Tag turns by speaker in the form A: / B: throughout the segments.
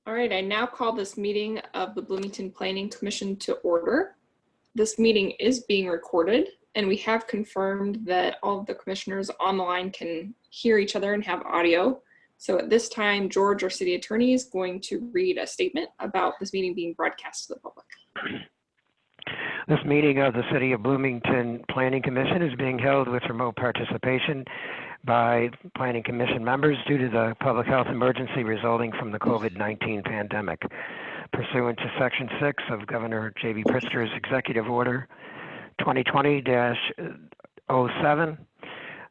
A: All right, I now call this meeting of the Bloomington Planning Commission to order. This meeting is being recorded, and we have confirmed that all of the commissioners on the line can hear each other and have audio. So at this time, George, our city attorney, is going to read a statement about this meeting being broadcast to the public.
B: This meeting of the City of Bloomington Planning Commission is being held with remote participation by Planning Commission members due to the public health emergency resulting from the COVID-19 pandemic. Pursuant to Section 6 of Governor J.B. Pritzker's Executive Order 2020-07,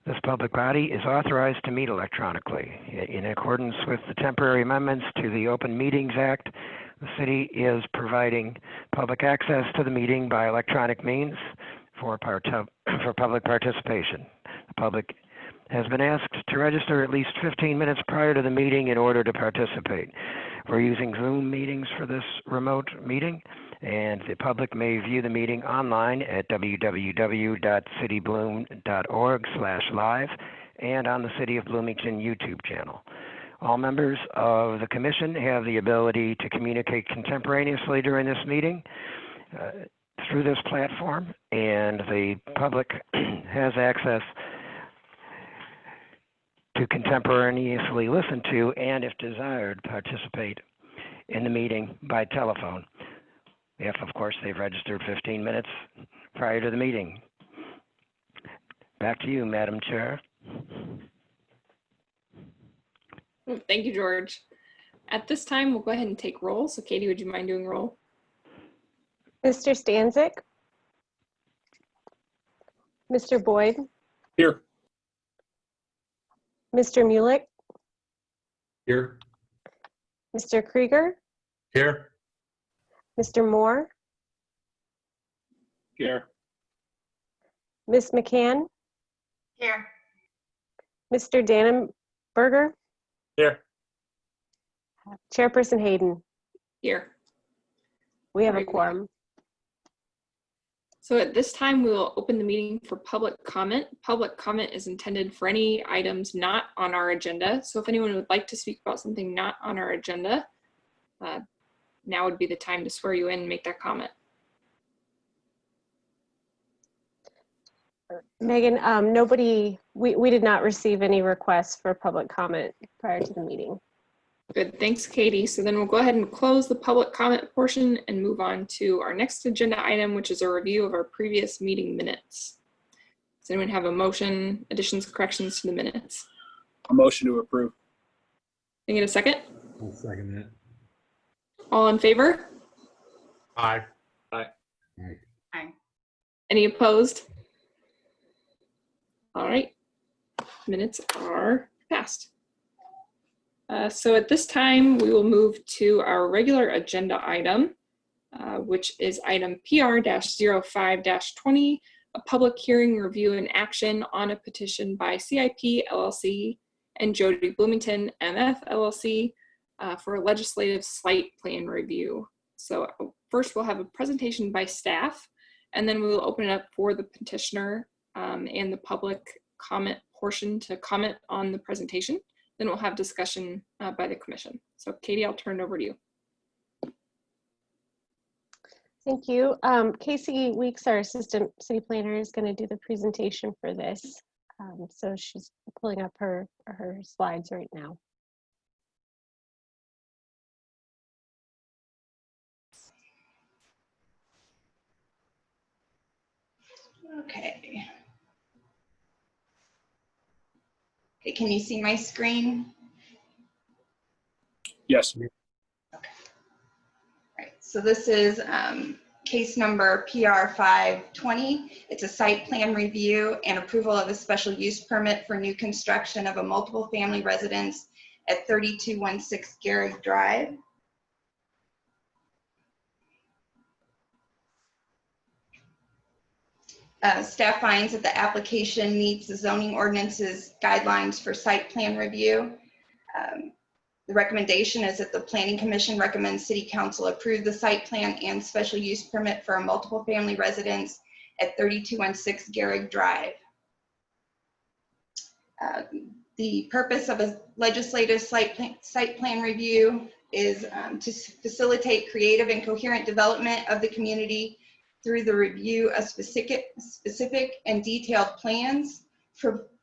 B: this public body is authorized to meet electronically. In accordance with the temporary amendments to the Open Meetings Act, the city is providing public access to the meeting by electronic means for public participation. The public has been asked to register at least 15 minutes prior to the meeting in order to participate. We're using Zoom meetings for this remote meeting, and the public may view the meeting online at www.citybloom.org/live and on the City of Bloomington YouTube channel. All members of the commission have the ability to communicate contemporaneously during this meeting through this platform, and the public has access to contemporaneously listen to and, if desired, participate in the meeting by telephone, if, of course, they've registered 15 minutes prior to the meeting. Back to you, Madam Chair.
A: Thank you, George. At this time, we'll go ahead and take roll. So Katie, would you mind doing roll?
C: Mr. Stanzik? Mr. Boyd?
D: Here.
C: Mr. Mulick?
D: Here.
C: Mr. Krieger?
D: Here.
C: Mr. Moore?
D: Here.
C: Ms. McCann?
E: Here.
C: Mr. Dannenberger?
D: Here.
C: Chairperson Hayden?
A: Here.
C: We have a
A: Very good.
C: quorum.
A: So at this time, we will open the meeting for public comment. Public comment is intended for any items not on our agenda. So if anyone would like to speak about something not on our agenda, now would be the time to swear you in and make that comment.
C: Megan, we did not receive any requests for public comment prior to the meeting.
A: Good, thanks, Katie. So then we'll go ahead and close the public comment portion and move on to our next agenda item, which is a review of our previous meeting minutes. Does anyone have a motion, additions, corrections to the minutes?
D: A motion to approve.
A: Can I get a second?
F: I'll second that.
A: All in favor?
D: Aye.
F: Aye.
E: Aye.
A: Any opposed? All right, minutes are passed. So at this time, we will move to our regular agenda item, which is item PR-05-20, a public hearing, review, and action on a petition by CIP LLC and Jody Bloomington MF LLC for a legislative site plan review. So first we'll have a presentation by staff, and then we will open it up for the petitioner and the public comment portion to comment on the presentation. Then we'll have discussion by the commission. So Katie, I'll turn it over to you.
C: Thank you. Casey Weeks, our assistant city planner, is going to do the presentation for this. So she's pulling up her slides right now.
E: Okay. Okay, can you see my screen?
D: Yes.
E: Okay. All right, so this is case number PR-520. It's a site plan review and approval of a special use permit for new construction of a multiple family residence at 3216 Garrick Drive. Staff finds that the application meets the zoning ordinance's guidelines for site plan review. The recommendation is that the Planning Commission recommends City Council approve the site plan and special use permit for a multiple family residence at 3216 Garrick Drive. The purpose of a legislative site plan review is to facilitate creative and coherent development of the community through the review of specific and detailed plans,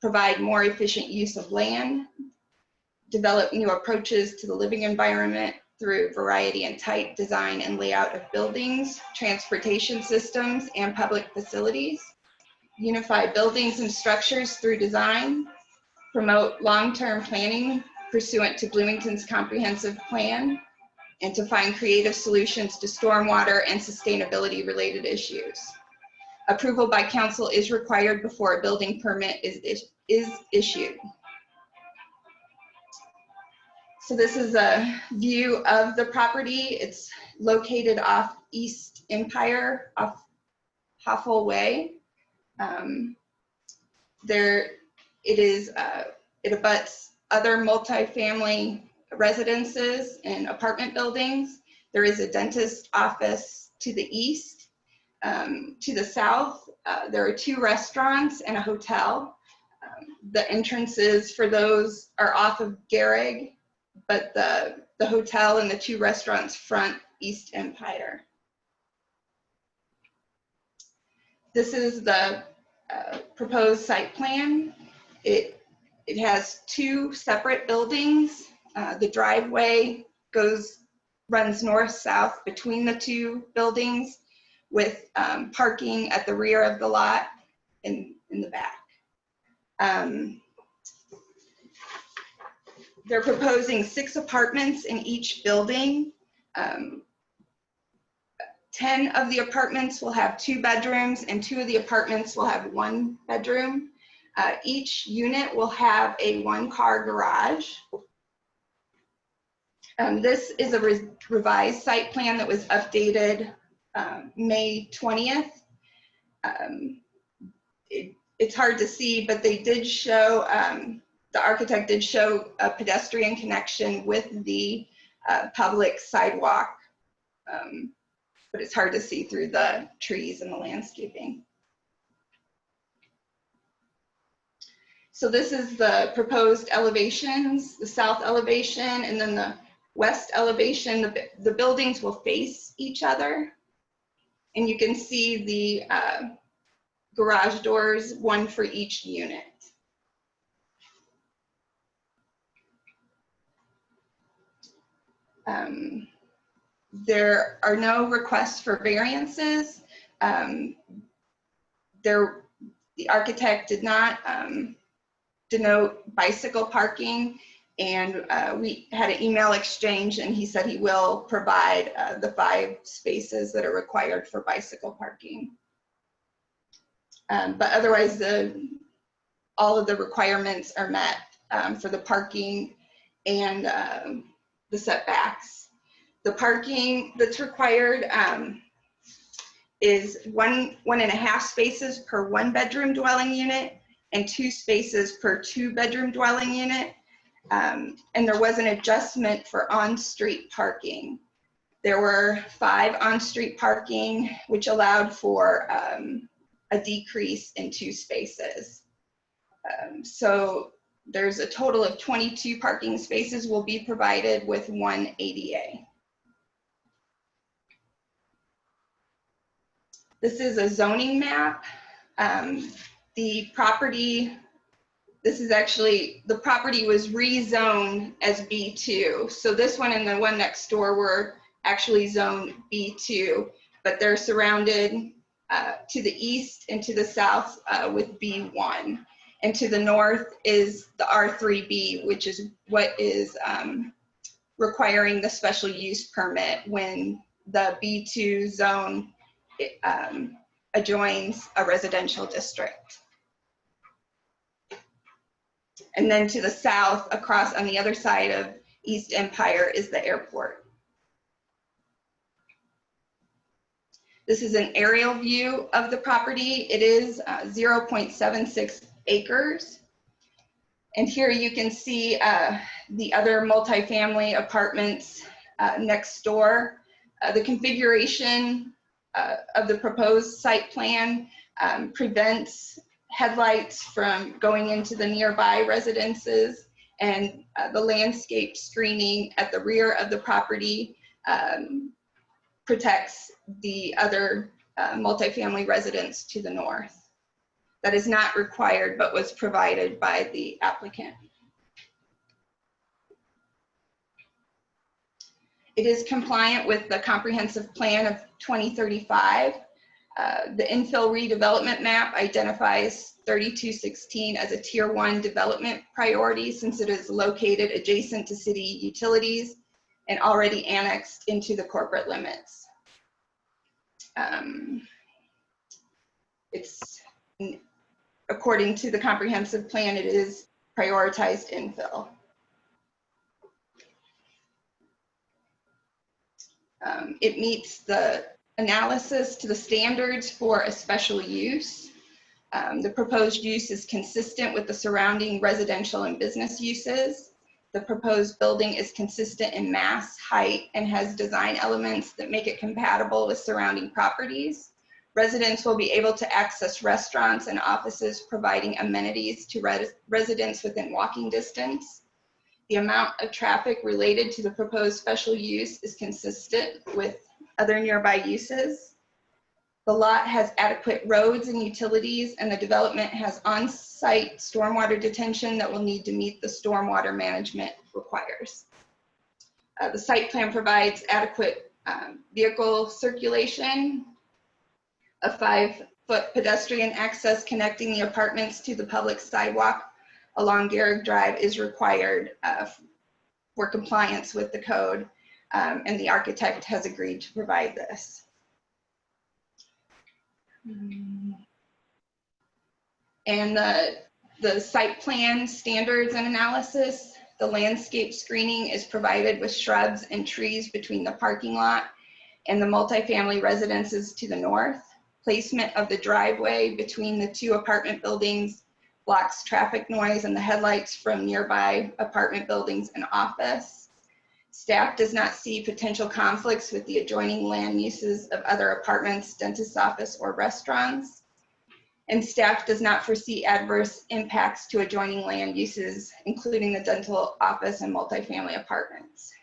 E: provide more efficient use of land, develop new approaches to the living environment through variety and type, design, and layout of buildings, transportation systems, and public facilities, unify buildings and structures through design, promote long-term planning pursuant to Bloomington's comprehensive plan, and to find creative solutions to stormwater and sustainability related issues. Approval by council is required before a building permit is issued. So this is a view of the property. It's located off East Empire, off Hoffel Way. It abuts other multifamily residences and apartment buildings. There is a dentist office to the east. To the south, there are 2 restaurants and a hotel. The entrances for those are off of Garrig, but the hotel and the 2 restaurants front East Empire. This is the proposed site plan. It has 2 separate buildings. The driveway runs north-south between the 2 buildings with parking at the rear of the lot in the back. They're proposing 6 apartments in each building. 10 of the apartments will have 2 bedrooms and 2 of the apartments will have 1 bedroom. Each unit will have a 1-car garage. This is a revised site plan that was updated May 20th. It's hard to see, but they did show, the architect did show a pedestrian connection with the public sidewalk, but it's hard to see through the trees and the landscaping. So this is the proposed elevations, the south elevation, and then the west elevation. The buildings will face each other. And you can see the garage doors, 1 for each unit. There are no requests for variances. The architect did not denote bicycle parking, and we had an email exchange, and he said he will provide the 5 spaces that are required for bicycle parking. But otherwise, all of the requirements are met for the parking and the setbacks. The parking that's required is 1.5 spaces per 1-bedroom dwelling unit and 2 spaces per 2-bedroom dwelling unit. And there was an adjustment for on-street parking. There were 5 on-street parking, which allowed for a decrease in 2 spaces. So there's a total of 22 parking spaces will be provided with 1 ADA. This is a zoning map. The property was rezoned as B2. So this one and the one next door were actually zoned B2, but they're surrounded to the east and to the south with B1. And to the north is the R3B, which is what is requiring the special use permit when the B2 zone adjoins a residential district. And then to the south, across on the other side of East Empire, is the airport. This is an aerial view of the property. It is 0.76 acres. And here you can see the other multifamily apartments next door. The configuration of the proposed site plan prevents headlights from going into the nearby residences, and the landscape screening at the rear of the property protects the other multifamily residents to the north. That is not required, but was provided by the applicant. It is compliant with the comprehensive plan of 2035. The infill redevelopment map identifies 3216 as a tier 1 development priority since it is located adjacent to city utilities and already annexed into the corporate limits. According to the comprehensive plan, it is prioritized infill. It meets the analysis to the standards for a special use. The proposed use is consistent with the surrounding residential and business uses. The proposed building is consistent in mass, height, and has design elements that make it compatible with surrounding properties. Residents will be able to access restaurants and offices providing amenities to residents within walking distance. The amount of traffic related to the proposed special use is consistent with other nearby uses. The lot has adequate roads and utilities, and the development has on-site stormwater detention that will need to meet the stormwater management requires. The site plan provides adequate vehicle circulation. A 5-foot pedestrian access connecting the apartments to the public sidewalk along Garrick Drive is required for compliance with the code, and the architect has agreed to provide this. And the site plan standards and analysis, the landscape screening is provided with shrubs and trees between the parking lot and the multifamily residences to the north. Placement of the driveway between the 2 apartment buildings blocks traffic noise and the headlights from nearby apartment buildings and office. Staff does not see potential conflicts with the adjoining land uses of other apartments, dentist's office, or restaurants. And staff does not foresee adverse impacts to adjoining land uses, including the dental office and multifamily apartments.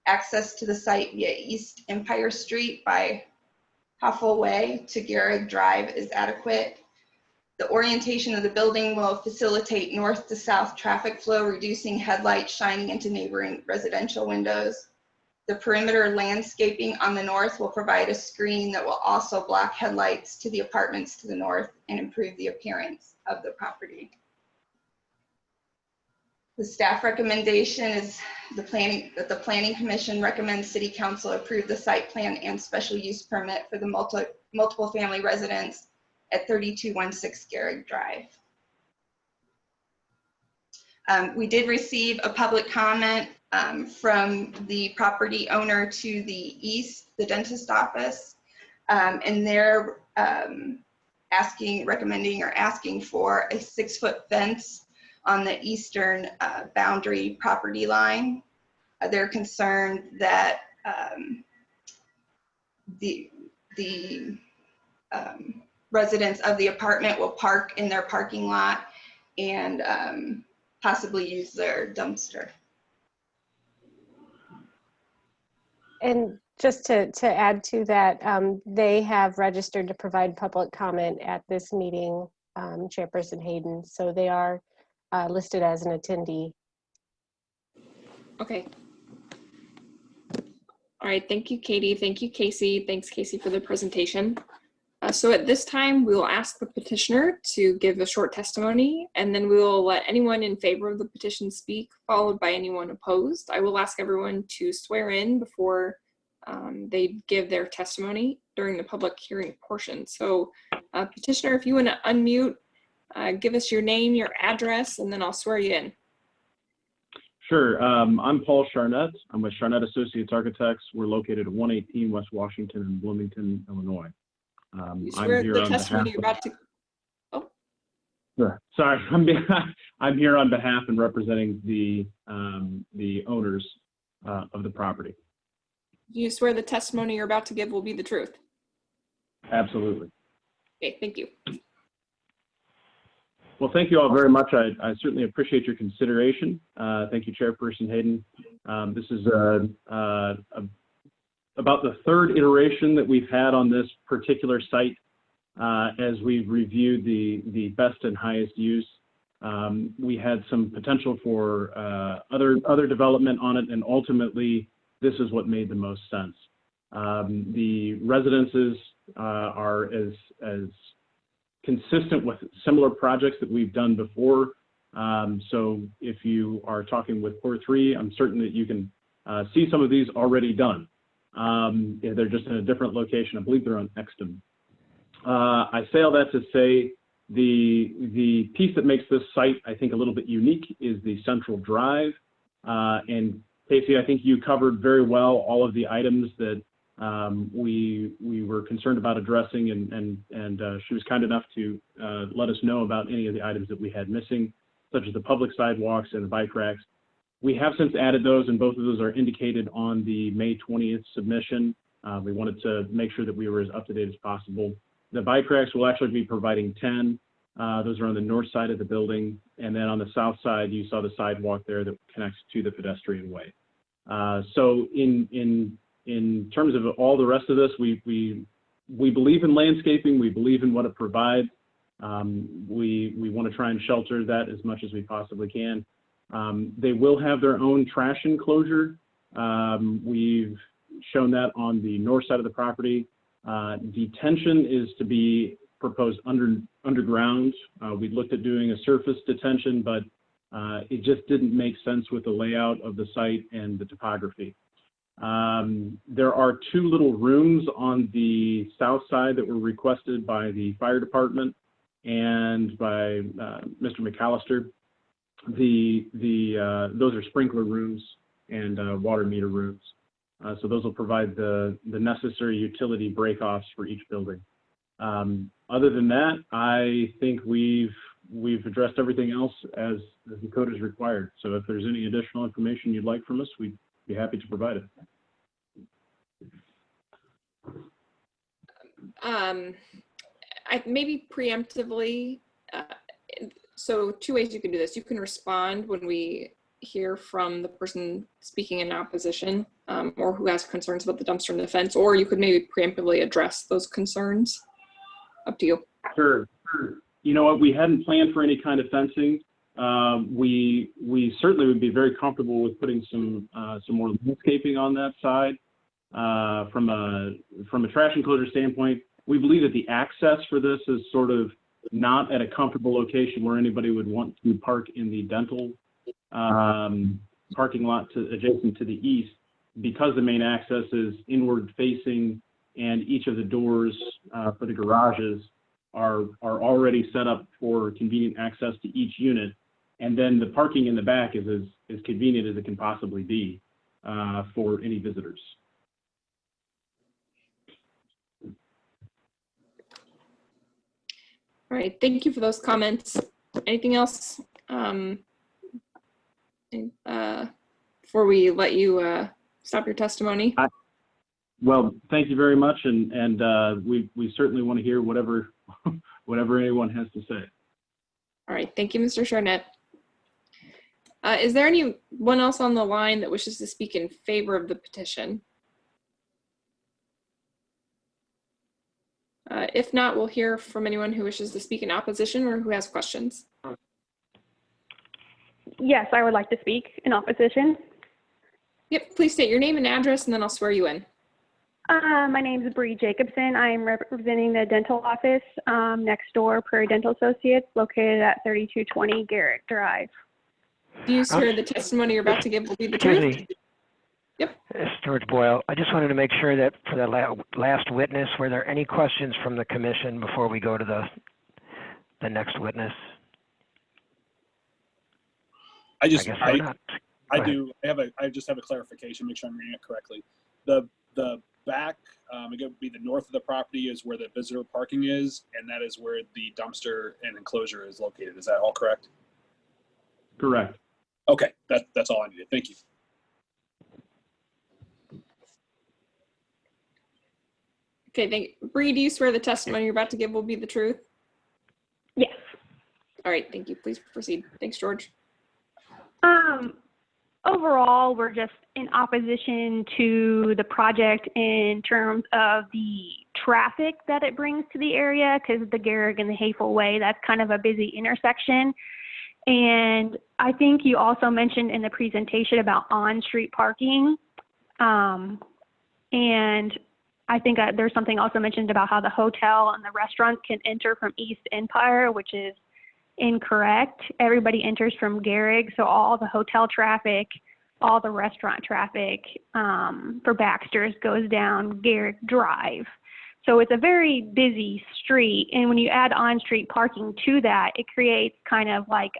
E: Access to the site via East Empire Street by Huffle Way to Garrick Drive is adequate. The orientation of the building will facilitate north to south traffic flow, reducing headlights shining into neighboring residential windows. The perimeter landscaping on the north will provide a screen that will also block headlights to the apartments to the north and improve the appearance of the property. The staff recommendation is that the Planning Commission recommends City Council approve the site plan and special use permit for the multiple family residence at 3216 Garrick Drive. We did receive a public comment from the property owner to the east, the dentist office, and they're recommending or asking for a 6-foot fence on the eastern boundary property line. They're concerned that the residents of the apartment will park in their parking lot and possibly use their dumpster.
C: And just to add to that, they have registered to provide public comment at this meeting, Chairperson Hayden, so they are listed as an attendee.
A: Okay. All right, thank you, Katie. Thank you, Casey. Thanks, Casey, for the presentation. So at this time, we will ask the petitioner to give a short testimony, and then we will let anyone in favor of the petition speak, followed by anyone opposed. I will ask everyone to swear in before they give their testimony during the public hearing portion. So petitioner, if you want to unmute, give us your name, your address, and then I'll swear you in.
F: Sure. I'm Paul Charnett. I'm with Charnett Associates Architects. We're located at 118 West Washington in Bloomington, Illinois.
A: You swear the testimony you're about to... Oh.
F: Sure. Sorry. I'm here on behalf and representing the owners of the property.
A: Do you swear the testimony you're about to give will be the truth?
F: Absolutely.
A: Okay, thank you.
F: Well, thank you all very much. I certainly appreciate your consideration. Thank you, Chairperson Hayden. This is about the third iteration that we've had on this particular site as we've reviewed the best and highest use. We had some potential for other development on it, and ultimately, this is what made the most sense. The residences are as consistent with similar projects that we've done before. So if you are talking with Core 3, I'm certain that you can see some of these already done. They're just in a different location. I believe they're on Exton. I say all that to say the piece that makes this site, I think, a little bit unique is the central drive. And Casey, I think you covered very well all of the items that we were concerned about addressing, and she was kind enough to let us know about any of the items that we had missing, such as the public sidewalks and the bike racks. We have since added those, and both of those are indicated on the May 20th submission. We wanted to make sure that we were as up to date as possible. The bike racks will actually be providing 10. Those are on the north side of the building, and then on the south side, you saw the sidewalk there that connects to the pedestrian way. So in terms of all the rest of this, we believe in landscaping. We believe in what it provides. We want to try and shelter that as much as we possibly can. They will have their own trash enclosure. We've shown that on the north side of the property. Detention is to be proposed underground. We looked at doing a surface detention, but it just didn't make sense with the layout of the site and the topography. There are two little rooms on the south side that were requested by the fire department and by Mr. McAllister. Those are sprinkler rooms and water meter rooms. So those will provide the necessary utility break-offs for each building. Other than that, I think we've addressed everything else as the code is required. So if there's any additional information you'd like from us, we'd be happy to provide it.
A: Maybe preemptively, so two ways you can do this. You can respond when we hear from the person speaking in opposition or who has concerns about the dumpster and the fence, or you could maybe preemptively address those concerns. Up to you.
F: Sure. You know what, we hadn't planned for any kind of fencing. We certainly would be very comfortable with putting some more landscaping on that side. From a trash enclosure standpoint, we believe that the access for this is sort of not at a comfortable location where anybody would want to park in the dental parking lot adjacent to the east, because the main access is inward facing and each of the doors for the garages are already set up for convenient access to each unit. And then the parking in the back is as convenient as it can possibly be for any visitors.
A: All right, thank you for those comments. Anything else before we let you stop your testimony?
F: Well, thank you very much, and we certainly want to hear whatever anyone has to say.
A: All right, thank you, Mr. Charnett. Is there anyone else on the line that wishes to speak in favor of the petition? If not, we'll hear from anyone who wishes to speak in opposition or who has questions.
G: Yes, I would like to speak in opposition.
A: Yep, please state your name and address, and then I'll swear you in.
G: My name is Bree Jacobson. I am representing the dental office next door, Prairie Dental Associates, located at 3220 Garrett Drive.
A: Do you swear the testimony you're about to give will be the truth?
B: Excuse me.
A: Yep.
B: It's George Boyle. I just wanted to make sure that for the last witness, were there any questions from the commission before we go to the next witness?
D: I
B: guess so not.
D: I just have a clarification, make sure I'm reading it correctly. The back, it would be the north of the property is where the visitor parking is, and that is where the dumpster and enclosure is located. Is that all correct?
F: Correct.
D: Okay, that's all I needed. Thank you. Okay,
A: Bree, do you swear the testimony you're about to give will be the truth?
G: Yes.
A: All right, thank you. Please proceed. Thanks, George.
G: Overall, we're just in opposition to the project in terms of the traffic that it brings to the area, because the Garrick and the Hayful Way, that's kind of a busy intersection. And I think you also mentioned in the presentation about on-street parking. And I think there's something also mentioned about how the hotel and the restaurant can enter from East Empire, which is incorrect. Everybody enters from Garrick, so all the hotel traffic, all the restaurant traffic for Baxter's goes down Garrick Drive. So it's a very busy street, and when you add on-street parking to that, it creates kind of like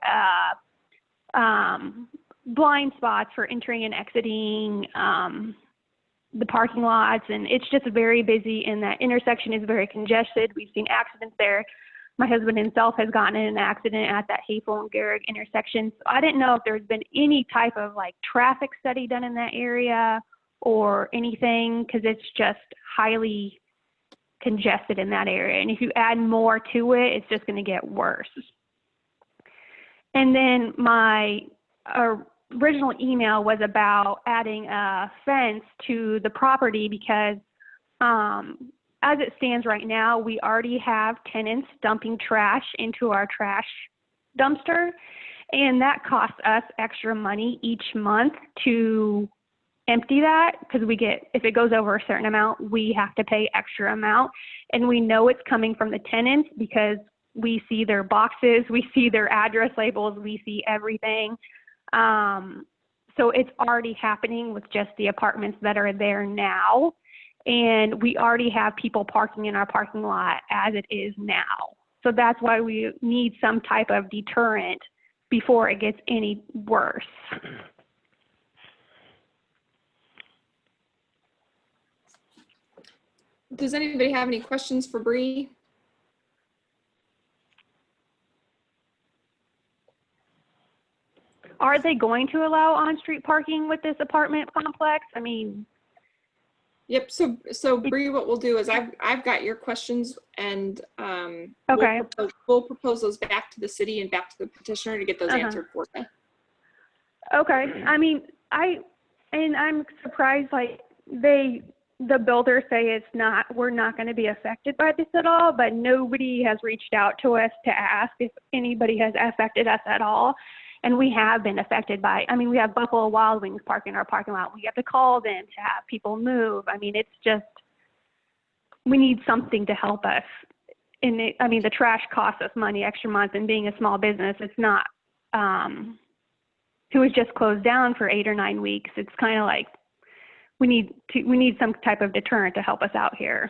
G: blind spots for entering and exiting the parking lots, and it's just very busy, and that intersection is very congested. We've seen accidents there. My husband himself has gotten in an accident at that Hayful and Garrick intersection. So I didn't know if there's been any type of like traffic study done in that area or anything, because it's just highly congested in that area. And if you add more to it, it's just going to get worse. And then my original email was about adding a fence to the property because as it stands right now, we already have tenants dumping trash into our trash dumpster, and that costs us extra money each month to empty that, because we get, if it goes over a certain amount, we have to pay extra amount, and we know it's coming from the tenants because we see their boxes, we see their address labels, we see everything. So it's already happening with just the apartments that are there now. And we already have people parking in our parking lot as it is now. So that's why we need some type of deterrent before it gets any worse.
A: Does anybody have any questions for Bree?
G: Are they going to allow on-street parking with this apartment complex? I mean,
A: Yep. So Bree, what we'll do is I've got your questions, and
G: okay.
A: we'll propose those back to the city and back to the petitioner to get those answered for you.
G: Okay. I mean, I'm surprised, like the builders say we're not going to be affected by this at all, but nobody has reached out to us to ask if anybody has affected us at all. And we have been affected by, I mean, we have Buffalo Wild Wings parking in our parking lot. We have to call them to have people move. I mean, it's just, we need something to help us. And I mean, the trash costs us money extra month, and being a small business, it's not, who was just closed down for 8 or 9 weeks. It's kind of like, we need some type of deterrent to help us out here.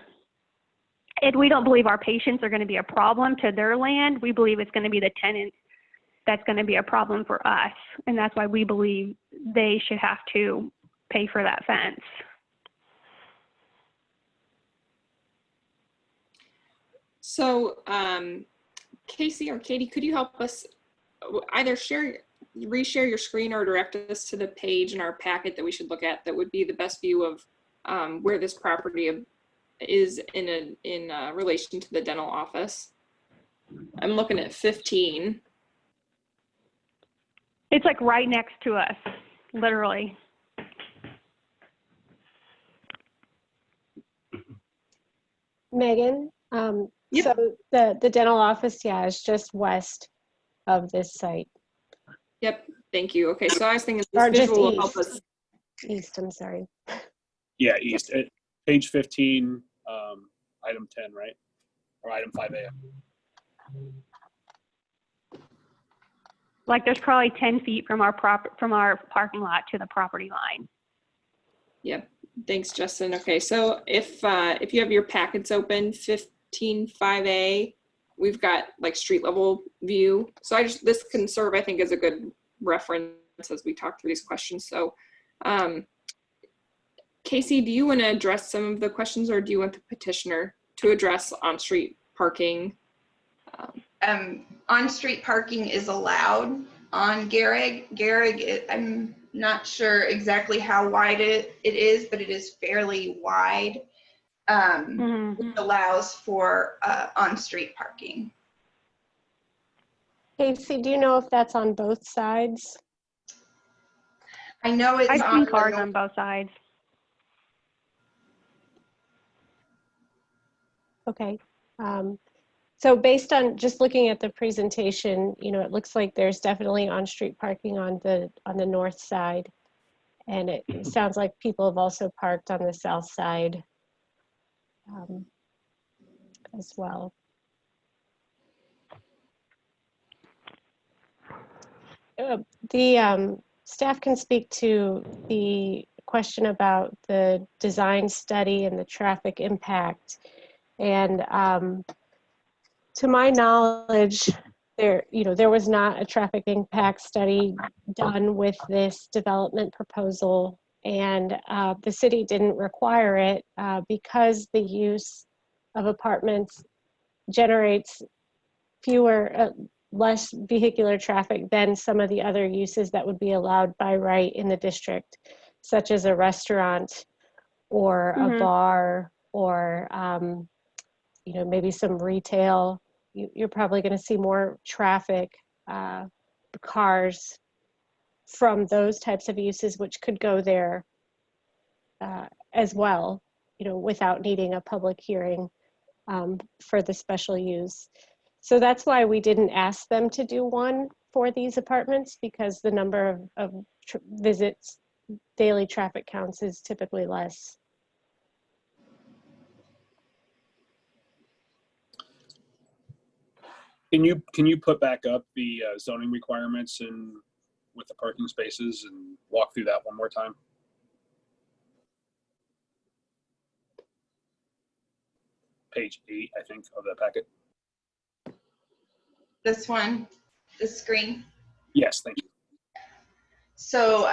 G: And we don't believe our patients are going to be a problem to their land. We believe it's going to be the tenants that's going to be a problem for us. And that's why we believe they should have to pay for that fence.
A: So Casey or Katie, could you help us either reshare your screen or direct us to the page in our packet that we should look at that would be the best view of where this property is in relation to the dental office? I'm looking at 15.
G: It's like right next to us, literally.
C: Megan,
A: Yep.
C: so the dental office, yeah, is just west of this site.
A: Yep, thank you. Okay, so I was thinking
C: Or
A: this
C: just
A: visual will help
C: east.
A: us.
C: East, I'm sorry.
D: Yeah, east. Page 15, item 10, right? Or item 5A.
G: Like there's probably 10 feet from our parking lot to the property line.
A: Yep, thanks, Justin. Okay, so if you have your packets open, 15.5A, we've got like street level view. So this can serve, I think, as a good reference as we talk through these questions. So Casey, do you want to address some of the questions, or do you want the petitioner to address on-street parking?
E: On-street parking is allowed on Garrick. Garrick, I'm not sure exactly how wide it is, but it is fairly wide, which allows for on-street parking.
C: Casey, do you know if that's on both sides?
E: I know it's
G: I've
E: on
G: seen
E: the
G: cars
E: north.
G: on both sides.
C: Okay. So based on just looking at the presentation, you know, it looks like there's definitely on-street parking on the north side. And it sounds like people have also parked on the south side as well. The staff can speak to the question about the design study and the traffic impact. And to my knowledge, there was not a traffic impact study done with this development proposal, and the city didn't require it because the use of apartments generates less vehicular traffic than some of the other uses that would be allowed by right in the district, such as a restaurant or a bar or maybe some retail. You're probably going to see more traffic, cars from those types of uses, which could go there as well, without needing a public hearing for the special use. So that's why we didn't ask them to do one for these apartments, because the number of visits, daily traffic counts is typically less.
D: Can you put back up the zoning requirements and with the parking spaces and walk through that one more time? Page 8, I think, of the packet.
E: This one, the screen.
D: Yes, thank you.
E: So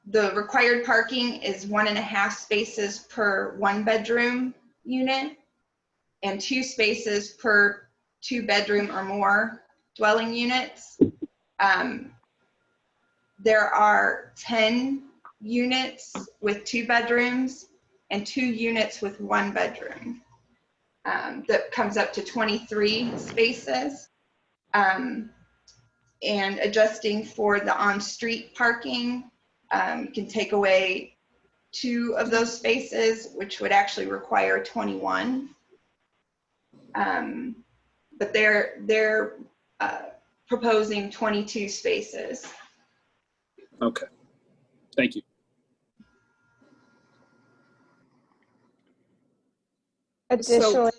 E: the required parking is 1.5 spaces per 1-bedroom unit and 2 spaces per 2-bedroom or more dwelling units. There are 10 units with 2 bedrooms and 2 units with 1 bedroom. That comes up to 23 spaces. And adjusting for the on-street parking, you can take away 2 of those spaces, which would actually require 21. But they're proposing 22 spaces.
D: Okay, thank you.
C: Additionally,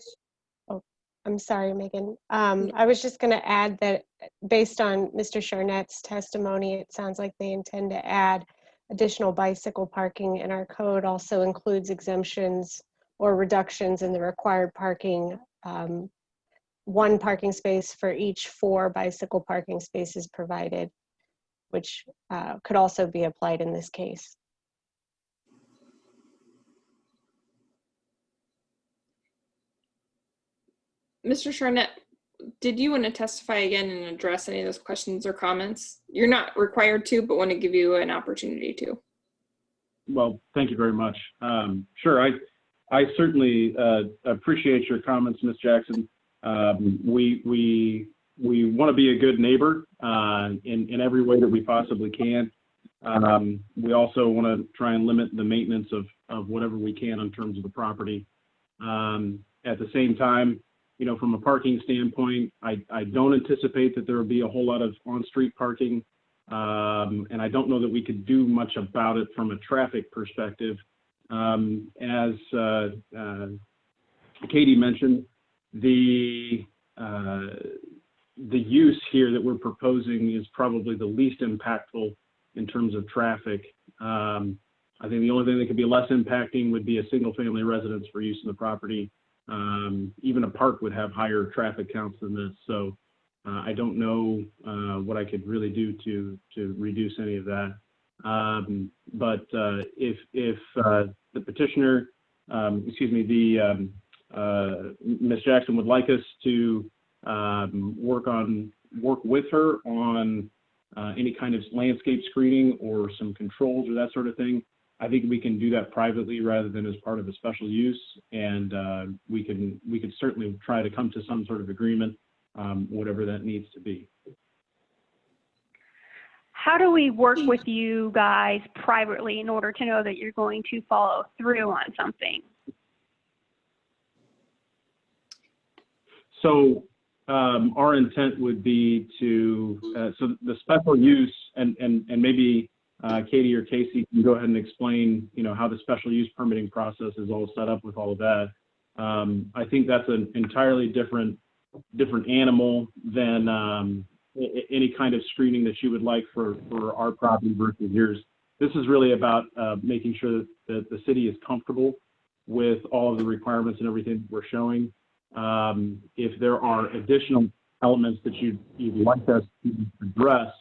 C: I'm sorry, Megan. I was just going to add that based on Mr. Charnet's testimony, it sounds like they intend to add additional bicycle parking, and our code also includes exemptions or reductions in the required parking, 1 parking space for each 4 bicycle parking spaces provided, which could also be applied in this case.
A: Mr. Charnet, did you want to testify again and address any of those questions or comments? You're not required to, but want to give you an opportunity to.
F: Well, thank you very much. Sure, I certainly appreciate your comments, Ms. Jackson. We want to be a good neighbor in every way that we possibly can. We also want to try and limit the maintenance of whatever we can in terms of the property. At the same time, from a parking standpoint, I don't anticipate that there will be a whole lot of on-street parking. And I don't know that we could do much about it from a traffic perspective. As Katie mentioned, the use here that we're proposing is probably the least impactful in terms of traffic. I think the only thing that could be less impacting would be a single-family residence for use in the property. Even a park would have higher traffic counts than this. So I don't know what I could really do to reduce any of that. But if the petitioner, Ms. Jackson would like us to work with her on any kind of landscape screening or some controls or that sort of thing, I think we can do that privately rather than as part of a special use, and we could certainly try to come to some sort of agreement whatever that needs to be.
G: How do we work with you guys privately in order to know that you're going to follow through on something?
F: So our intent would be to, so the special use, and maybe Katie or Casey can go ahead and explain, how the special use permitting process is all set up with all of that. I think that's an entirely different animal than any kind of screening that you would like for our property versus yours. This is really about making sure that the city is comfortable with all of the requirements and everything we're showing. If there are additional elements that you'd like us to address,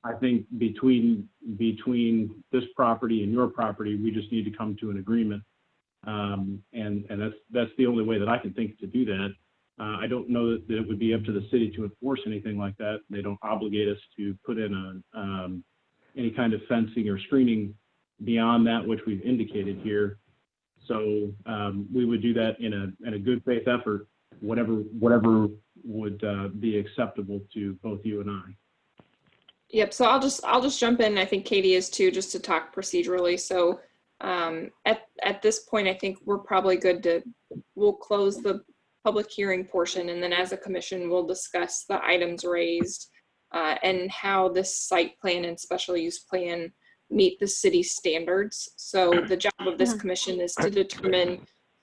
F: I think between this property and your property, we just need to come to an agreement. And that's the only way that I can think to do that. I don't know that it would be up to the city to enforce anything like that. They don't obligate us to put in any kind of fencing or screening beyond that which we've indicated here. So we would do that in a good faith effort, whatever would be acceptable to both you and I.
A: Yep. So I'll just jump in. I think Katie is too, just to talk procedurally. So at this point, I think we're probably good we'll close the public hearing portion, and then as a commission, we'll discuss the items raised and how this site plan and special use plan meet the city standards. So the job of this commission is to determine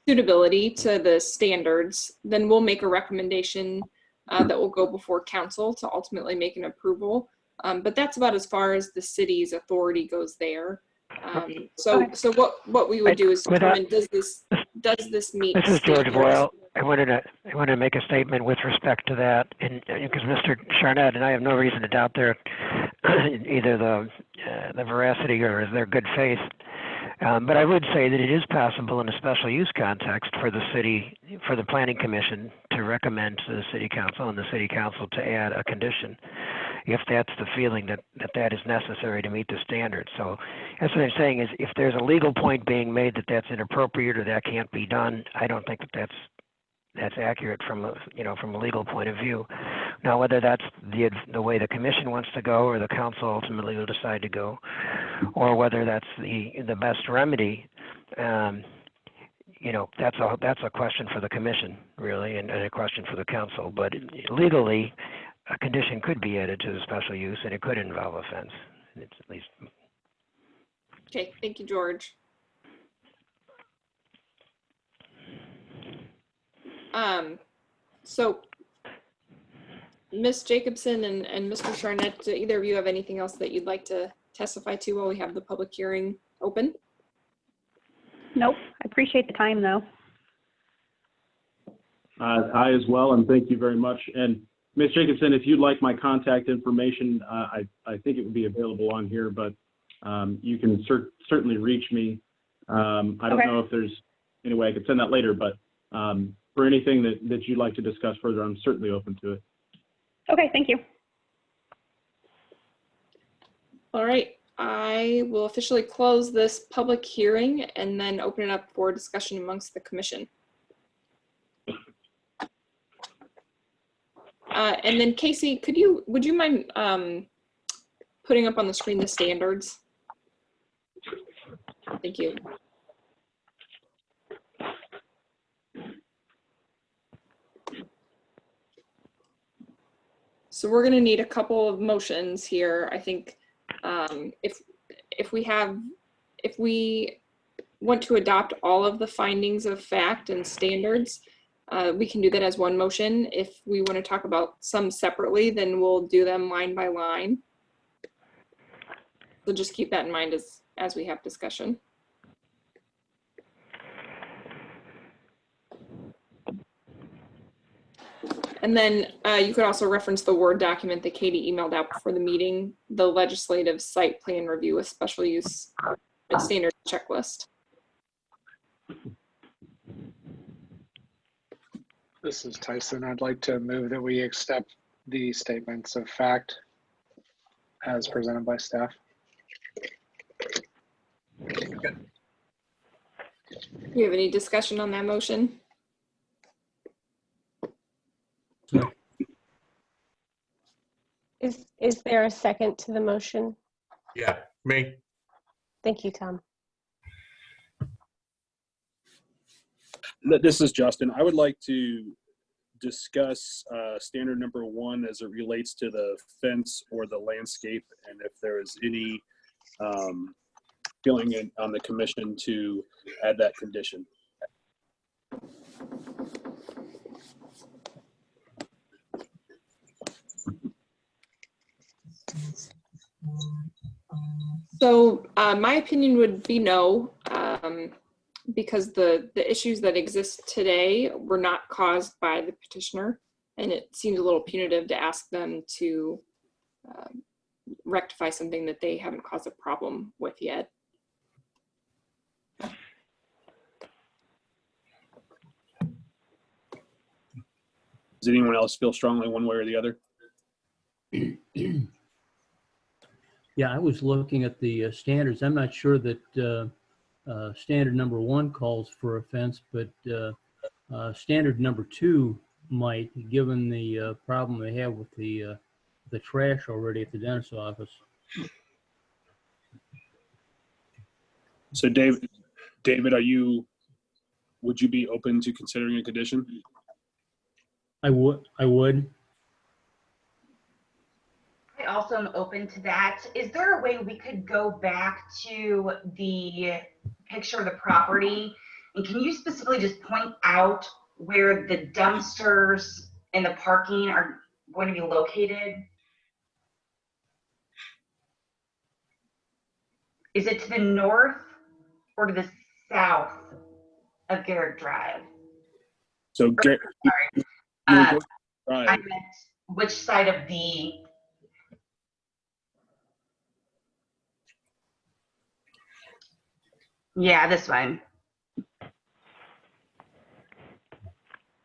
A: suitability to the standards. Then we'll make a recommendation that will go before council to ultimately make an approval. But that's about as far as the city's authority goes there. So what we would do is determine, does this meet
B: This is George
A: standards?
B: Boyle. I wanted to make a statement with respect to that, and because Mr. Charnett and I have no reason to doubt either the veracity or their good faith. But I would say that it is possible in a special use context for the city, for the planning commission to recommend to the city council and the city council to add a condition if that's the feeling that is necessary to meet the standards. So that's what I'm saying is if there's a legal point being made that that's inappropriate or that can't be done, I don't think that that's accurate from a legal point of view. Now, whether that's the way the commission wants to go or the council ultimately will decide to go, or whether that's the best remedy, that's a question for the commission, really, and a question for the council. But legally, a condition could be added to the special use, and it could involve a fence. It's at least.
A: Okay, thank you, George. So Ms. Jacobson and Mr. Charnett, do either of you have anything else that you'd like to testify to while we have the public hearing open?
G: Nope. I appreciate the time, though.
F: I as well, and thank you very much. And Ms. Jacobson, if you'd like my contact information, I think it would be available on here, but you can certainly reach me. I don't know if there's any way I could send that later, but for anything that you'd like to discuss further, I'm certainly open to it.
G: Okay, thank you.
A: All right, I will officially close this public hearing and then open it up for discussion amongst the commission. And then Casey, would you mind putting up on the screen the standards? Thank you. So we're going to need a couple of motions here. I think if we want to adopt all of the findings of fact and standards, we can do that as one motion. If we want to talk about some separately, then we'll do them line by line. So just keep that in mind as we have discussion. And then you could also reference the Word document that Katie emailed out before the meeting, the legislative site plan review with special use standard checklist.
H: This is Tyson. I'd like to move that we accept the statements of fact as presented by staff.
A: Do you have any discussion on that motion?
C: Is there a second to the motion?
I: Yeah, me.
C: Thank you, Tom.
D: This is Justin. I would like to discuss standard number 1 as it relates to the fence or the landscape, and if there is any feeling on the commission to add that condition.
A: So my opinion would be no, because the issues that exist today were not caused by the petitioner, and it seems a little punitive to ask them to rectify something that they haven't caused a problem with yet.
D: Does anyone else feel strongly one way or the other?
J: Yeah, I was looking at the standards. I'm not sure that standard number 1 calls for a fence, but standard number 2 might, given the problem they have with the trash already at the dentist's office.
D: So David, would you be open to considering a condition?
J: I would.
K: I also am open to that. Is there a way we could go back to the picture of the property? And can you specifically just point out where the dumpsters and the parking are going to be located? Is it to the north or to the south of Garrett Drive?
D: So Garrett,
K: I meant which side of the... Yeah, this one.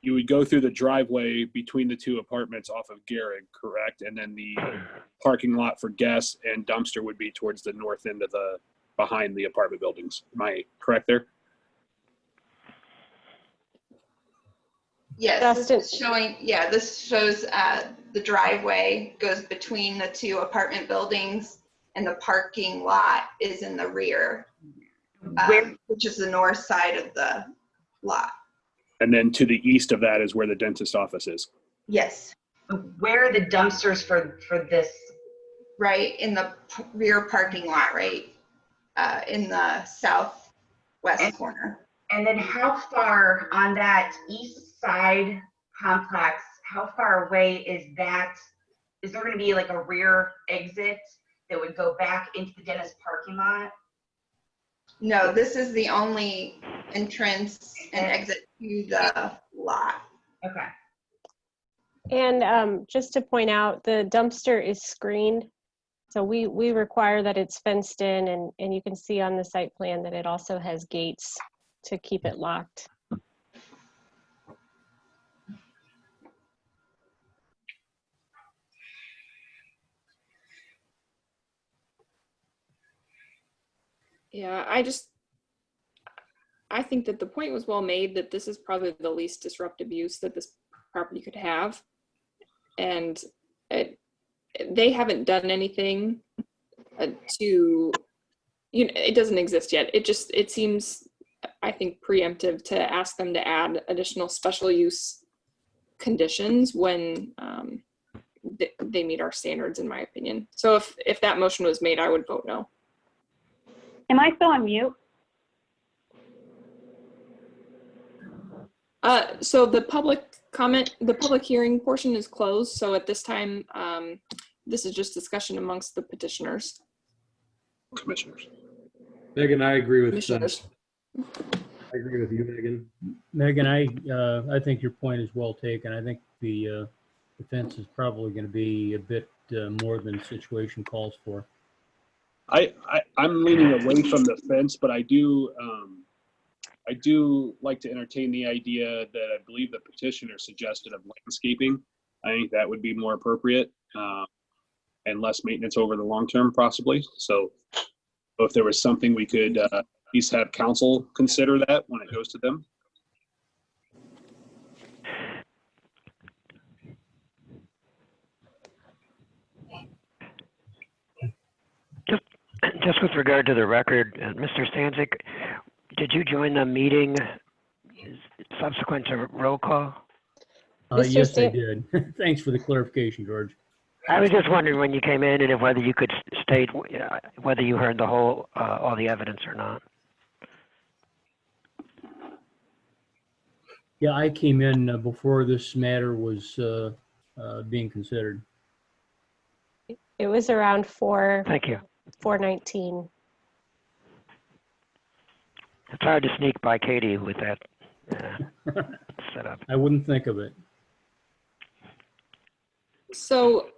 D: you would go through the driveway between the 2 apartments off of Garrett, correct? And then the parking lot for guests and dumpster would be towards the north end of behind the apartment buildings. Am I correct there?
E: Yes, this shows the driveway goes between the 2 apartment buildings, and the parking lot is in the rear, which is the north side of the lot.
D: And then to the east of that is where the dentist office is.
E: Yes.
K: Where are the dumpsters for this?
E: Right in the rear parking lot, right in the southwest corner.
K: And then how far on that east side complex, how far away is that? Is there going to be like a rear exit that would go back into the dentist parking lot?
E: No, this is the only entrance and exit to the lot.
K: Okay.
C: And just to point out, the dumpster is screened. So we require that it's fenced in, and you can see on the site plan that it also has gates to keep it locked.
A: Yeah, I think that the point was well made that this is probably the least disruptive use that this property could have. And they haven't done anything to, it doesn't exist yet. It seems, I think, preemptive to ask them to add additional special use conditions when they meet our standards, in my opinion. So if that motion was made, I would vote no.
G: Am I still on mute?
A: So the public hearing portion is closed. So at this time, this is just discussion amongst the petitioners.
D: Commissioners.
L: Megan, I agree with
A: Commissioners.
L: I agree with you, Megan.
J: Megan, I think your point is well taken. I think the fence is probably going to be a bit more than the situation calls for.
D: I'm leaning away from the fence, but I do like to entertain the idea that I believe the petitioner suggested of landscaping. I think that would be more appropriate and less maintenance over the long term, possibly. So if there was something we could at least have council consider that when it goes to them.
B: just with regard to the record, Mr. Stanzik, did you join the meeting subsequent to roll call?
C: Mr.
J: Yes, I
C: Stan-
J: did. Thanks for the clarification, George.
B: I was just wondering when you came in and if whether you could state whether you heard the whole, all the evidence or not.
J: Yeah, I came in before this matter was being considered.
C: It was around
B: Thank you.
C: 4:19.
B: It's hard to sneak by Katie with that setup.
J: I wouldn't think of it.
A: So,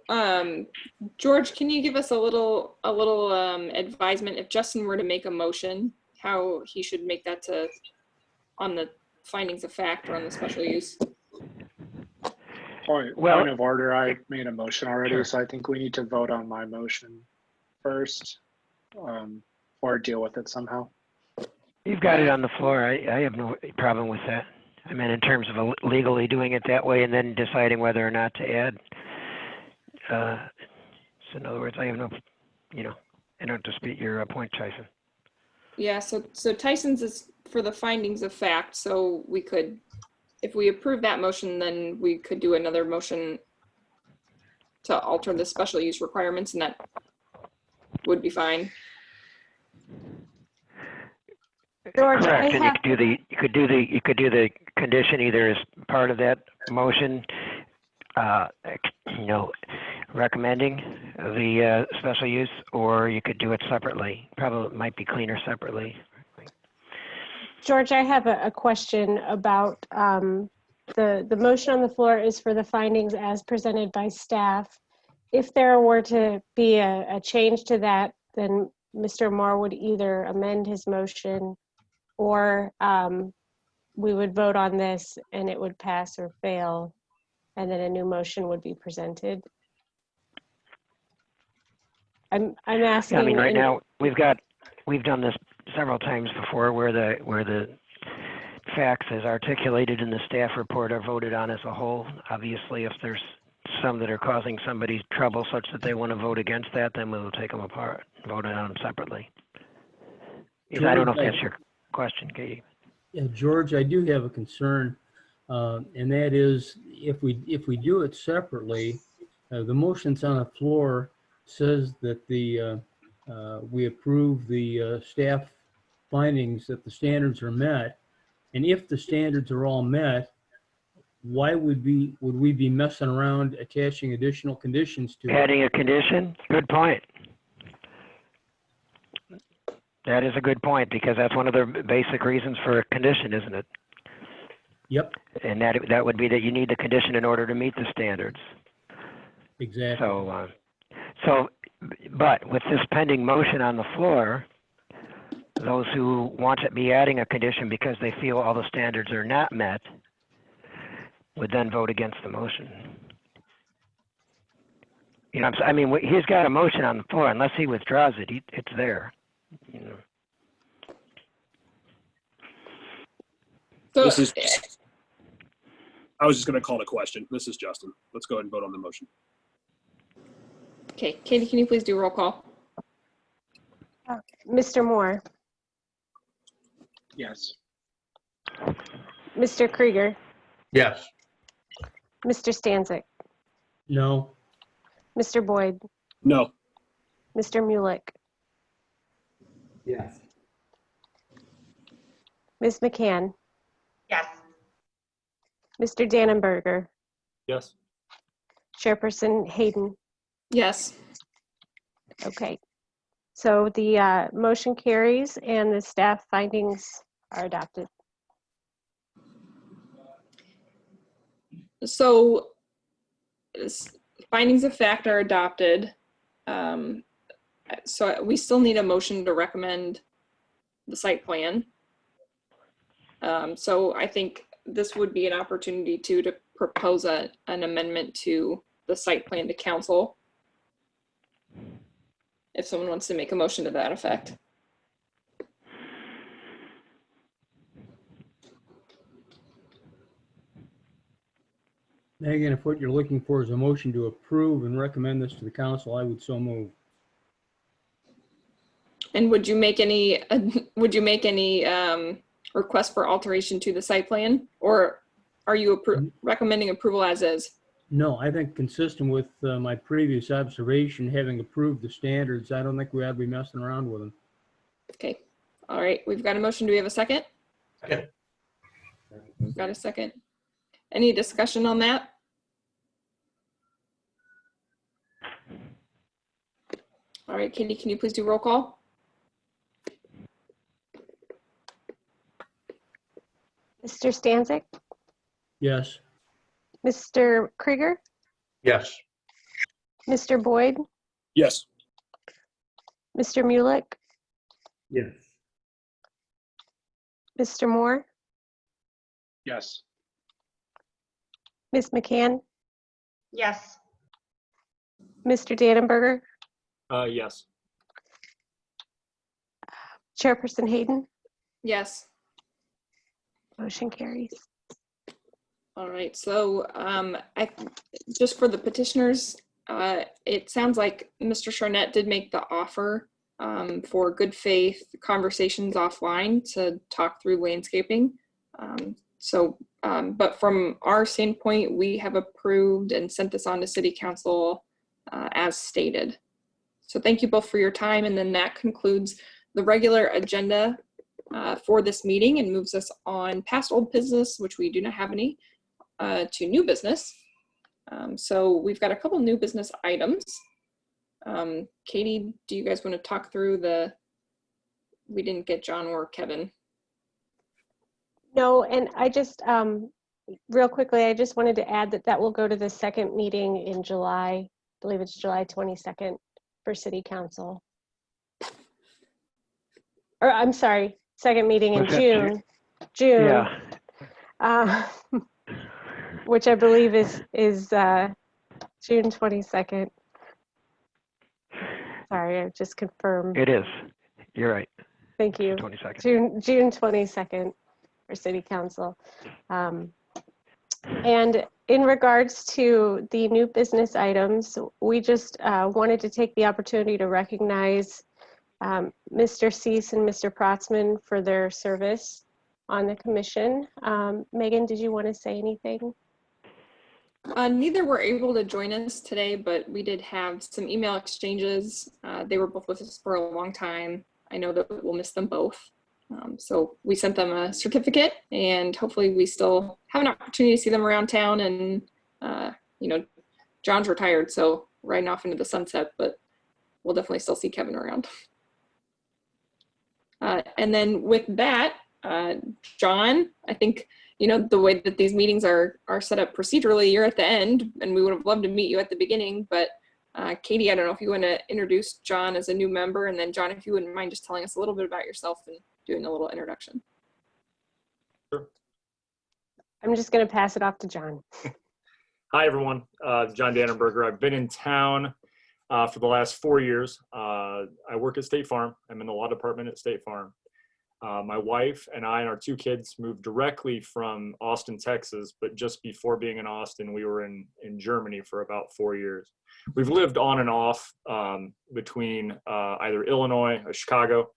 A: George, can you give us a little advisement if Justin were to make a motion, how he should make that on the findings of fact or on the special use?
H: Point of order, I made a motion already,
B: Sure.
H: so I think we need to vote on my motion first, or deal with it somehow.
B: You've got it on the floor. I have no problem with that. I mean, in terms of legally doing it that way and then deciding whether or not to add. So in other words, I have no, I don't dispute your point, Tyson.
A: Yeah, so Tyson's is for the findings of fact, so we could, if we approve that motion, then we could do another motion to alter the special use requirements, and that would be fine.
C: George,
B: Correct, and you could do the condition either as part of that motion, recommending the special use, or you could do it separately. Probably might be cleaner separately.
C: George, I have a question about the motion on the floor is for the findings as presented by staff. If there were to be a change to that, then Mr. Moore would either amend his motion or we would vote on this and it would pass or fail, and then a new motion would be presented. I'm asking.
B: Yeah, I mean, right now we've done this several times before, where the facts as articulated in the staff report are voted on as a whole. Obviously, if there's some that are causing somebody trouble such that they want to vote against that, then we'll take them apart, vote on them separately.
J: George,
B: I don't know if that's your question, Katie.
J: Yeah, George, I do have a concern, and that is if we do it separately, the motion's on the floor says that we approve the staff findings that the standards are met, and if the standards are all met, why would we be messing around attaching additional conditions to it?
B: Adding a condition? Good point. That is a good point, because that's one of the basic reasons for a condition, isn't it?
J: Yep.
B: And that would be that you need the condition in order to meet the standards.
J: Exactly.
B: But with this pending motion on the floor, those who want to be adding a condition because they feel all the standards are not met would then vote against the motion. I mean, he's got a motion on the floor. Unless he withdraws it, it's there.
A: So,
D: I was just going to call the question. This is Justin. Let's go ahead and vote on the motion.
A: okay, Katie, can you please do roll call?
C: Mr. Moore,
H: Yes.
C: Mr. Krieger,
L: Yes.
C: Mr. Stanzik,
J: No.
C: Mr. Boyd,
D: No.
C: Mr. Mulick,
L: Yes.
C: Ms. McCann,
K: Yes.
C: Mr. Dannenberger,
L: Yes.
C: Chairperson Hayden.
A: Yes.
C: Okay. So the motion carries and the staff findings are adopted.
A: So findings of fact are adopted. So we still need a motion to recommend the site plan. So I think this would be an opportunity to propose an amendment to the site plan to council. If someone wants to make a motion to that effect.
J: Megan, if what you're looking for is a motion to approve and recommend this to the council, I would so move.
A: And would you make any requests for alteration to the site plan, or are you recommending approval as is?
J: No, I think consistent with my previous observation, having approved the standards, I don't think we ought to be messing around with them.
A: Okay. All right. We've got a motion. Do we have a second?
L: Second.
A: We've got a second. Any discussion on that? All right, Katie, can you please do roll call?
C: Mr. Stanzik,
J: Yes.
C: Mr. Krieger,
L: Yes.
C: Mr. Boyd,
D: Yes.
C: Mr. Mulick,
L: Yes.
C: Mr. Moore,
H: Yes.
C: Ms. McCann,
K: Yes.
C: Mr. Dannenberger,
L: Yes.
C: Chairperson Hayden.
A: Yes.
C: Motion carries.
A: All right, so just for the petitioners, it sounds like Mr. Charnett did make the offer for good faith conversations offline to talk through landscaping. But from our standpoint, we have approved and sent this on to City Council as stated. So thank you both for your time, and then that concludes the regular agenda for this meeting and moves us on past old business, which we do not have any, to new business. So we've got a couple new business items. Katie, do you guys want to talk through we didn't get John or Kevin.
C: No, and I just, real quickly, I just wanted to add that will go to the second meeting in July. I believe it's July 22nd for City Council. Or I'm sorry, second meeting in June.
B: Yeah.
C: Which I believe is June 22nd. Sorry, I just confirmed.
B: It is. You're right.
C: Thank you.
B: 22nd.
C: June 22nd for City Council. And in regards to the new business items, we just wanted to take the opportunity to recognize Mr. Cease and Mr. Protzman for their service on the commission. Megan, did you want to say anything?
A: Neither were able to join us today, but we did have some email exchanges. They were both with us for a long time. I know that we'll miss them both. So we sent them a certificate, and hopefully we still have an opportunity to see them around town. And, John's retired, so riding off into the sunset, but we'll definitely still see Kevin around. And then with that, John, I think, the way that these meetings are set up procedurally, you're at the end, and we would have loved to meet you at the beginning, but Katie, I don't know if you want to introduce John as a new member, and then John, if you wouldn't mind just telling us a little bit about yourself and doing a little introduction.
I: Sure.
C: I'm just going to pass it off to John.
I: Hi, everyone. John Dannenberger. I've been in town for the last 4 years. I work at State Farm. I'm in the law department at State Farm. My wife and I and our 2 kids moved directly from Austin, Texas, but just before being in Austin, we were in Germany for about 4 years. We've lived on and off between either Illinois or Chicago,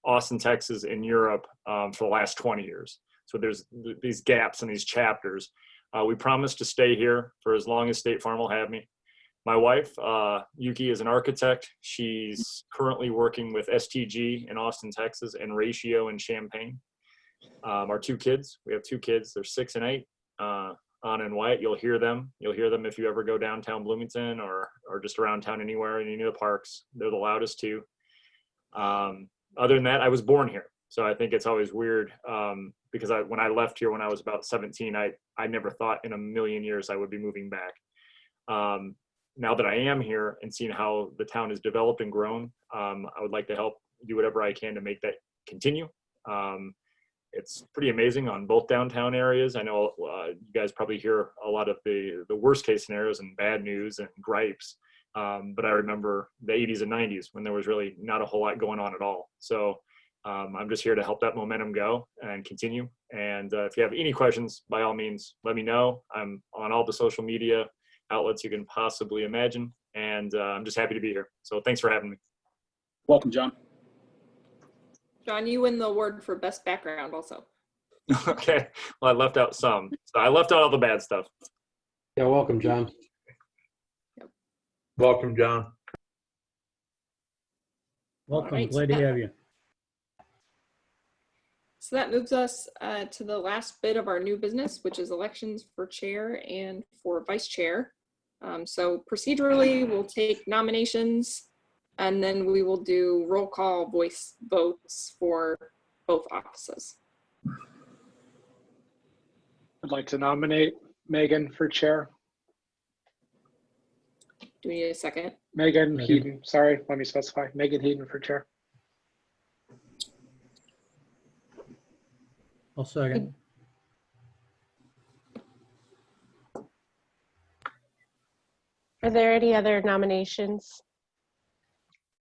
I: Austin, Texas, and Yurope for the last 20 years. So there's these gaps and these chapters. We promised to stay here for as long as State Farm will have me. My wife, Yuki, is an architect. She's currently working with STG in Austin, Texas, and Ratio in Champaign. Our 2 kids, we have 2 kids. They're 6 and 8. Anna and Wyatt, you'll hear them. You'll hear them if you ever go downtown Bloomington or just around town anywhere in any of the parks. They're the loudest 2. Other than that, I was born here. So I think it's always weird because when I left here when I was about 17, I never thought in a million years I would be moving back. Now that I am here and seeing how the town has developed and grown, I would like to help do whatever I can to make that continue. It's pretty amazing on both downtown areas. I know you guys probably hear a lot of the worst case scenarios and bad news and gripes. But I remember the 80s and 90s when there was really not a whole lot going on at all. So I'm just here to help that momentum go and continue. And if you have any questions, by all means, let me know. I'm on all the social media outlets you can possibly imagine. And I'm just happy to be here. So thanks for having me.
D: Welcome, John.
A: John, you win the award for best background also.
I: Okay. Well, I left out some. So I left out all the bad stuff.
L: Yeah, welcome, John.
A: Yep.
L: Welcome, John.
J: Welcome,
A: right,
J: glad to have you.
A: So that moves us to the last bit of our new business, which is elections for chair and for vice chair. So procedurally, we'll take nominations and then we will do roll call voice votes for both offices.
H: I'd like to nominate Megan for chair.
A: Do we need a second?
H: Megan Heaton, sorry, let me specify. Megan Heaton for chair.
J: I'll second.
C: Are there any other nominations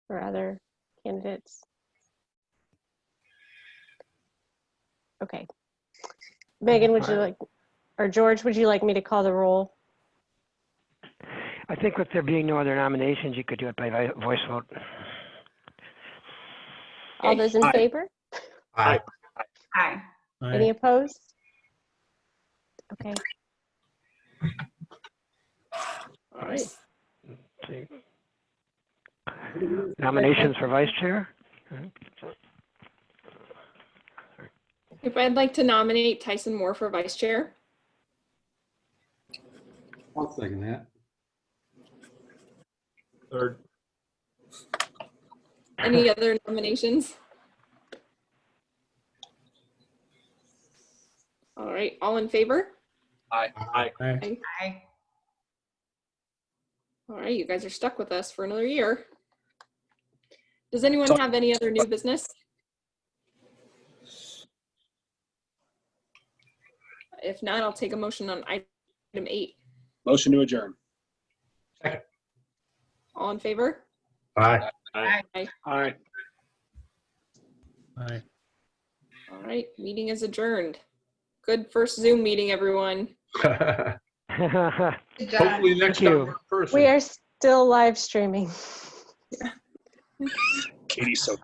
C: for other candidates? Okay. Megan, would you like, or George, would you like me to call the roll?
B: I think with there being no other nominations, you could do it by voice vote.
C: All those in favor?
L: Aye.
K: Aye.
C: Any opposed? Okay.
A: All right.
B: See. Nominations for vice chair?
A: If I'd like to nominate Tyson Moore for vice chair.
L: I'll second that.
I: Third.
A: Any other nominations? All right, all in favor?
D: Aye.
I: Aye.
J: Aye.
K: Aye.
A: All right, you guys are stuck with us for another year. Does anyone have any other new business? If not, I'll take a motion on item 8.
D: Motion to adjourn.
L: Second.
A: All in favor?
L: Aye.
I: Aye.
H: Aye.
J: Aye.
A: All right, meeting is adjourned. Good first Zoom meeting, everyone.
E: Good job.
L: Hopefully next
B: Thank
L: time
B: you.
L: we're in person.
C: We are still live streaming.
D: Katie's so